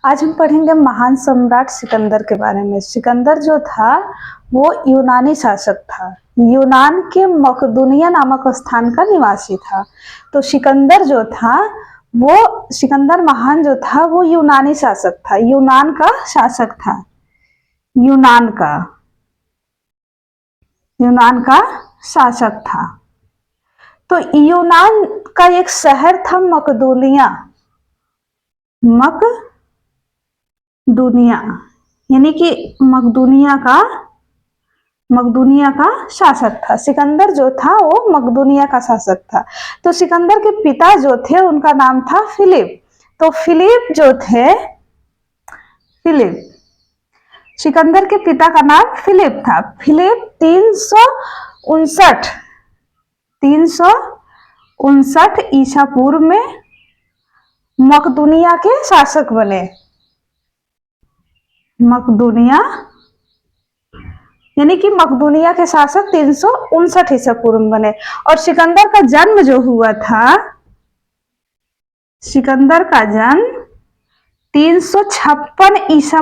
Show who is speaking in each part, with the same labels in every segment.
Speaker 1: आज हम पढ़ेंगे महान सम्राट सिकंदर के बारे में। सिकंदर जो था वो यूनानी शासक था। यूनान के मकदूनिया नामक स्थान का निवासी था। तो सिकंदर जो था वो सिकंदर महान जो था वो यूनानी शासक था, यूनान का शासक था। यूनान का शासक था। तो यूनान का एक शहर था मकदूनिया, यानी कि मकदूनिया का शासक था। सिकंदर जो था वो मकदूनिया का शासक था। तो सिकंदर के पिता जो थे उनका नाम था फिलिप। तो सिकंदर के पिता का नाम फिलिप था। फिलिप 359 ईसा पूर्व में मकदूनिया के शासक बने। यानी कि मकदूनिया के शासक 359 ईसा पूर्व में बने। और सिकंदर का जन्म जो हुआ था, सिकंदर का जन्म 356 ईसा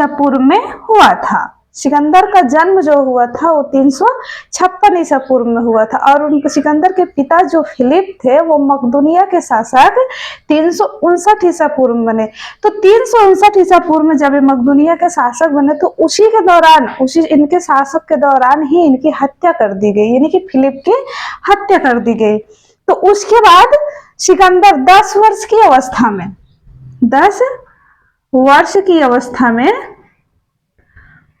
Speaker 1: पूर्व में हुआ था। सिकंदर का जन्म जो हुआ था वो 356 ईसा पूर्व में हुआ था। और उनके सिकंदर के पिता जो फिलिप थे वो मकदूनिया के शासक 359 ईसा पूर्व में बने। तो 359 ईसा पूर्व में जब मकदूनिया के शासक बने तो इनके शासक के दौरान ही इनकी हत्या कर दी गई, यानी कि फिलिप की हत्या कर दी गई। तो उसके बाद सिकंदर 10 वर्ष की अवस्था में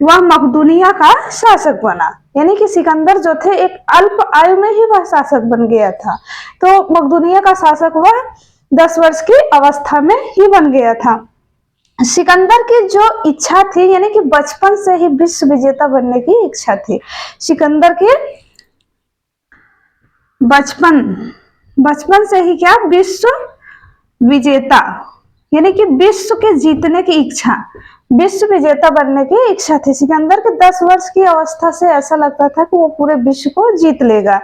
Speaker 1: वह मकदूनिया का शासक बना। यानी कि सिकंदर जो थे एक अल्प आयु में ही वह शासक बन गया था। तो मकदूनिया का शासक वह 10 वर्ष की अवस्था में ही बन गया था। सिकंदर की जो इच्छा थी, यानी कि बचपन से ही विश्व विजेता बनने की इच्छा थी। सिकंदर की बचपन से ही क्या विश्व विजेता, यानी कि विश्व के जीतने की इच्छा, विश्व विजेता बनने की इच्छा थी। सिकंदर के 10 वर्ष की अवस्था से ऐसा लगता था कि वो पूरे विश्व को जीत लेगा।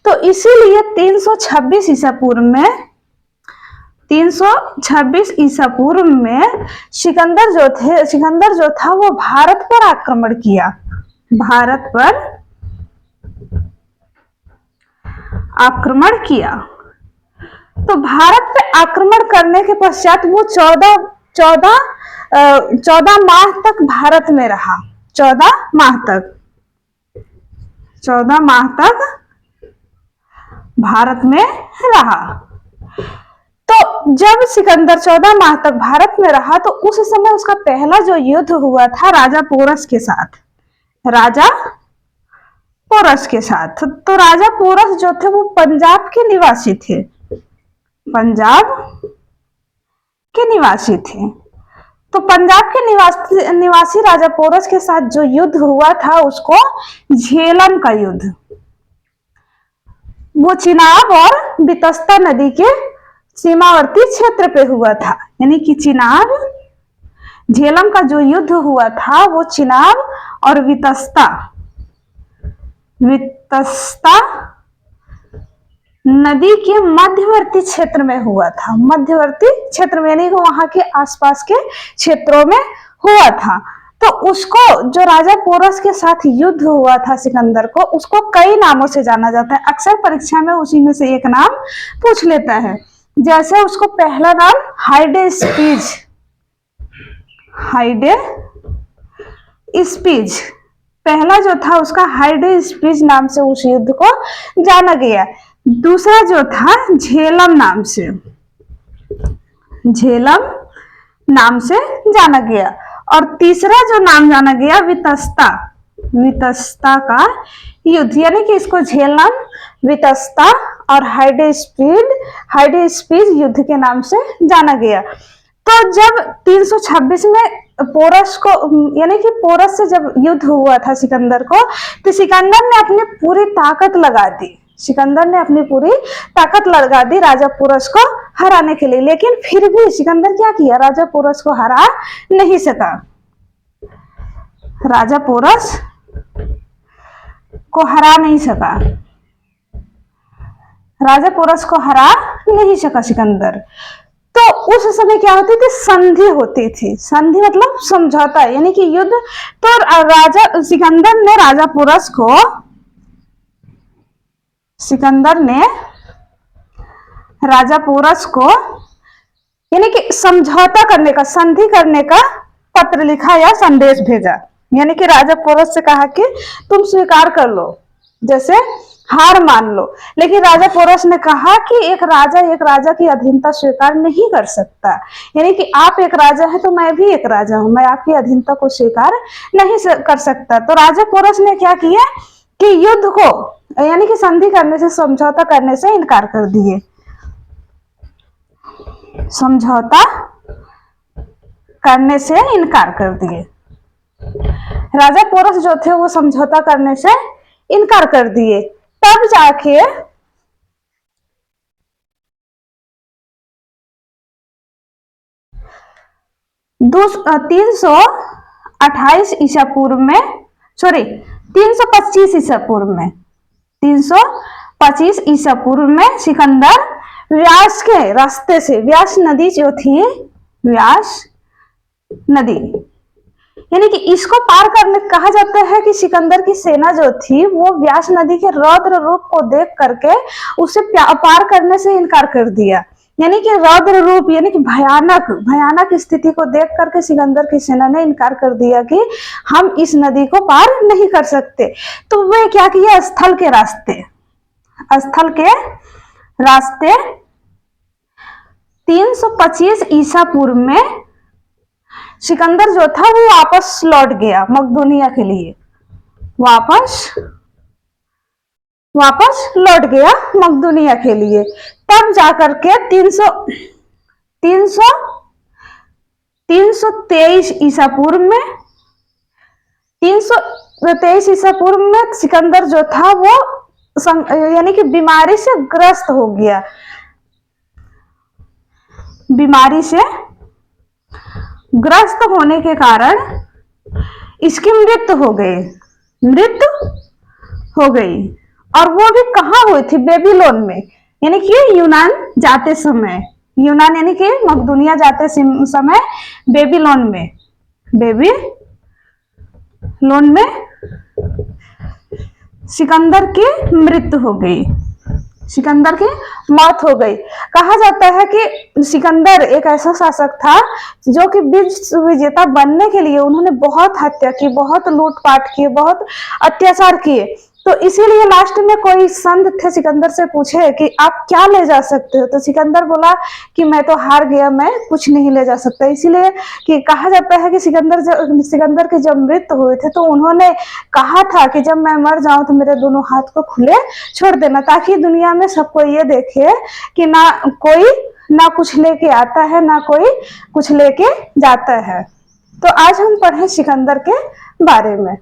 Speaker 1: तो इसीलिए 326 ईसा पूर्व में सिकंदर जो था वो भारत पर आक्रमण किया। तो भारत पे आक्रमण करने के पश्चात वो 14 माह तक भारत में रहा। 14 माह तक भारत में रहा। तो जब सिकंदर 14 माह तक भारत में रहा तो उस समय उसका पहला जो युद्ध हुआ था राजा पोरस के साथ। तो राजा पोरस जो थे वो पंजाब के निवासी थे। तो पंजाब के निवासी राजा पोरस के साथ जो युद्ध हुआ था उसको झेलम का युद्ध, वो चिनाब और वितस्ता नदी के सीमावर्ती क्षेत्र पे हुआ था। यानी कि झेलम का जो युद्ध हुआ था वो चिनाब और वितस्ता नदी के मध्यवर्ती क्षेत्र में हुआ था। यानी कि वहां के आसपास के क्षेत्रों में हुआ था। तो उसको जो राजा पोरस के साथ युद्ध हुआ था सिकंदर को, उसको कई नामों से जाना जाता है। अक्सर परीक्षा में उसी में से एक नाम पूछ लेता है। जैसे उसको पहला नाम हाइडे स्पीज पहला जो था उसका हाइडे स्पीज नाम से उस युद्ध को जाना गया। दूसरा जो था झेलम नाम से जाना गया। और तीसरा जो नाम जाना गया वितस्ता का युद्ध, यानी कि इसको झेलम, वितस्ता और हाइडे स्पीड युद्ध के नाम से जाना गया। तो जब 326 में पोरस से जब युद्ध हुआ था सिकंदर को, तो सिकंदर ने अपनी पूरी ताकत लगा दी राजा पोरस को हराने के लिए। लेकिन फिर भी सिकंदर क्या किया, राजा पोरस को हरा नहीं सका। सिकंदर। तो उस समय क्या होती थी, संधि होती थी। संधि मतलब समझौता, यानी कि युद्ध। तो राजा सिकंदर ने राजा पोरस को यानी कि समझौता करने का, संधि करने का पत्र लिखा या संदेश भेजा। यानी कि राजा पोरस से कहा कि तुम स्वीकार कर लो, जैसे हार मान लो। लेकिन राजा पोरस ने कहा कि एक राजा की अधीनता स्वीकार नहीं कर सकता। यानी कि आप एक राजा है तो मैं भी एक राजा हूं, मैं आपकी अधीनता को स्वीकार नहीं कर सकता। तो राजा पोरस ने क्या किया कि युद्ध को यानी कि संधि करने से, समझौता करने से इनकार कर दिए। समझौता करने से इनकार कर दिए। राजा पोरस जो थे वो समझौता करने से इनकार कर दिए। तब जाके 328 ईसा पूर्व में, सॉरी 325 ईसा पूर्व में, 325 ईसा पूर्व में सिकंदर व्यास के रास्ते से, व्यास नदी जो थी, व्यास नदी, यानी कि इसको पार करने, कहा जाता है कि सिकंदर की सेना जो थी वो व्यास नदी के रौद्र रूप को देख करके उसे पार करने से इनकार कर दिया। यानी कि रौद्र रूप यानी कि भयानक स्थिति को देख करके सिकंदर की सेना ने इनकार कर दिया कि हम इस नदी को पार नहीं कर सकते। तो वे क्या किया, स्थल के रास्ते 325 ईसा पूर्व में सिकंदर जो था वो वापस लौट गया मकदूनिया के लिए, वापस लौट गया मकदूनिया के लिए। तब जाकर के 323 ईसा पूर्व में, 323 ईसा पूर्व में सिकंदर जो था वो यानी कि बीमारी से ग्रस्त हो गया, बीमारी से ग्रस्त होने के कारण इसकी मृत्यु हो गई। और वो भी कहाँ हुई थी, बेबीलोन में, यानी कि यूनान जाते समय, यूनान यानी कि मकदूनिया जाते समय बेबीलोन में सिकंदर की मृत्यु हो गई, सिकंदर की मौत हो गई। कहा जाता है कि सिकंदर एक ऐसा शासक था जो कि विश्व विजेता बनने के लिए उन्होंने बहुत हत्या की, बहुत लूटपाट किए, बहुत अत्याचार किए। तो इसीलिए लास्ट में कोई संत थे, सिकंदर से पूछे कि आप क्या ले जा सकते हो, तो सिकंदर बोला कि मैं तो हार गया, मैं कुछ नहीं ले जा सकता। इसीलिए कि कहा जाता है कि सिकंदर की जब मृत्यु हुई थे तो उन्होंने कहा था कि जब मैं मर जाऊं तो मेरे दोनों हाथ को खुले छोड़ देना, ताकि दुनिया में सबको ये देखे कि ना कुछ लेके आता है, ना कोई कुछ लेके जाता है। तो आज हम पढ़े सिकंदर के बारे में।